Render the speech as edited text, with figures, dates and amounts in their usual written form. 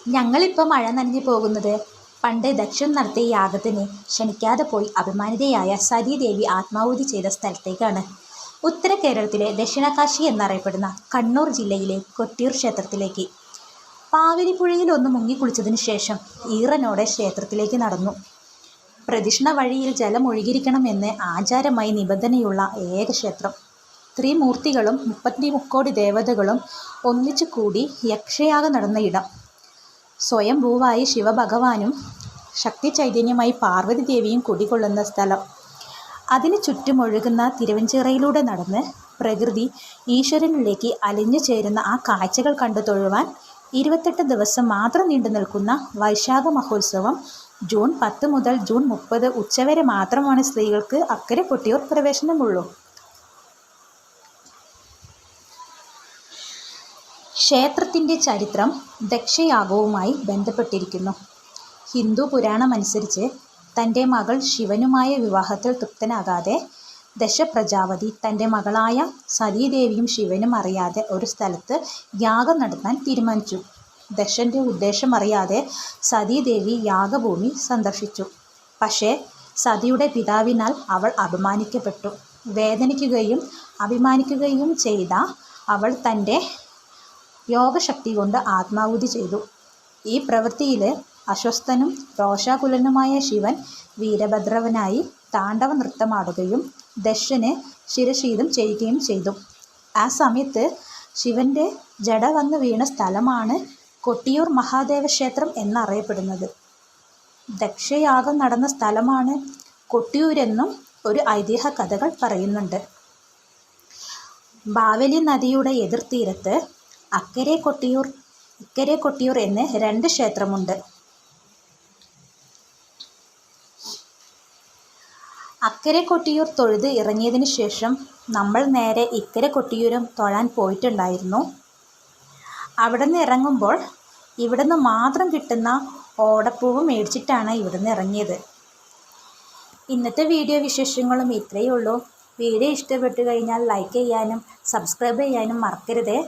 ഞങ്ങളിപ്പോൾ മഴ നനഞ്ഞു പോകുന്നത് പണ്ട് ദക്ഷൻ നടത്തിയ യാഗത്തിന് ക്ഷണിക്കാതെ പോയി അഭിമാനിതയായ സതീദേവി ആത്മാഹുതി ചെയ്ത സ്ഥലത്തേക്കാണ്. ഉത്തര കേരളത്തിലെ ദക്ഷിണകാശി എന്നറിയപ്പെടുന്ന കണ്ണൂർ ജില്ലയിലെ കൊട്ടിയൂർ ക്ഷേത്രത്തിലേക്ക്. പാവലിപ്പുഴയിൽ ഒന്ന് മുങ്ങിക്കുളിച്ചതിനു ശേഷം ഈറനോടെ ക്ഷേത്രത്തിലേക്ക് നടന്നു. പ്രദക്ഷിണ വഴിയിൽ ജലം ഒഴുകിയിരിക്കണമെന്ന് ആചാരമായി നിബന്ധനയുള്ള ഏക ക്ഷേത്രം. ത്രിമൂർത്തികളും 33 ദേവതകളും ഒന്നിച്ചു കൂടി യക്ഷയാഗം നടന്ന ഇടം. സ്വയംഭൂവായി ശിവഭഗവാനും ശക്തി ചൈതന്യമായി പാർവതി ദേവിയും കുടികൊള്ളുന്ന സ്ഥലം. അതിനു ചുറ്റുമൊഴുകുന്ന തിരുവഞ്ചിറയിലൂടെ നടന്ന് പ്രകൃതി ഈശ്വരനിലേക്ക് അലിഞ്ഞു ചേരുന്ന ആ കാഴ്ചകൾ കണ്ടു തൊഴുവാൻ 28 ദിവസം മാത്രം നീണ്ടു നിൽക്കുന്ന വൈശാഖ മഹോത്സവം ജൂൺ 10 മുതൽ ജൂൺ 30 ഉച്ചവരെ മാത്രമാണ് സ്ത്രീകൾക്ക് അക്കരെ കൊട്ടിയൂർ പ്രവേശനമുള്ളൂ. ക്ഷേത്രത്തിൻ്റെ ചരിത്രം ദക്ഷയാഗവുമായി ബന്ധപ്പെട്ടിരിക്കുന്നു. ഹിന്ദു പുരാണമനുസരിച്ച് തൻ്റെ മകൾ ശിവനുമായ വിവാഹത്തിൽ തൃപ്തനാകാതെ ദശപ്രജാപതി തൻ്റെ മകളായ സതീദേവിയും ശിവനും അറിയാതെ ഒരു സ്ഥലത്ത് യാഗം നടത്താൻ തീരുമാനിച്ചു. ദശൻ്റെ ഉദ്ദേശമറിയാതെ സതീദേവി യാഗഭൂമി സന്ദർശിച്ചു. പക്ഷേ സതിയുടെ പിതാവിനാൽ അവൾ അപമാനിക്കപ്പെട്ടു. വേദനിക്കുകയും അഭിമാനിക്കുകയും ചെയ്ത അവൾ തൻ്റെ യോഗശക്തി കൊണ്ട് ആത്മാഹുതി ചെയ്തു. ഈ പ്രവൃത്തിയിൽ അസ്വസ്ഥനും രോഷാകുലനുമായ ശിവൻ വീരഭദ്രവനായി താണ്ഡവ നൃത്തമാടുകയും ദശന് ശിരച്ഛേദം ചെയ്യുകയും ചെയ്തു. ആ സമയത്ത് ശിവൻ്റെ ജട വന്ന് വീണ സ്ഥലമാണ് കൊട്ടിയൂർ മഹാദേവ ക്ഷേത്രം എന്നറിയപ്പെടുന്നത്. ദക്ഷയാഗം നടന്ന സ്ഥലമാണ് കൊട്ടിയൂരെന്നും ഒരു ഐതിഹ്യ കഥകൾ പറയുന്നുണ്ട്. ബാവലി നദിയുടെ എതിർത്തീരത്ത് അക്കരെ കൊട്ടിയൂർ ഇക്കരെ കൊട്ടിയൂർ എന്ന് 2 ക്ഷേത്രമുണ്ട്. അക്കരെ കൊട്ടിയൂർ തൊഴുത് ഇറങ്ങിയതിന് ശേഷം നമ്മൾ നേരെ ഇക്കരെ കൊട്ടിയൂരും തൊഴാൻ പോയിട്ടുണ്ടായിരുന്നു. അവിടെ നിന്ന് ഇറങ്ങുമ്പോൾ ഇവിടുന്ന് മാത്രം കിട്ടുന്ന ഓടപ്പൂവ് മേടിച്ചിട്ടാണ് ഇവിടുന്ന് ഇറങ്ങിയത്. ഇന്നത്തെ വീഡിയോ വിശേഷങ്ങളും ഇത്രയേ ഉള്ളൂ. വീഡിയോ ഇഷ്ടപ്പെട്ടു കഴിഞ്ഞാൽ ലൈക്ക് ചെയ്യാനും സബ്സ്ക്രൈബ് ചെയ്യാനും മറക്കരുതേ.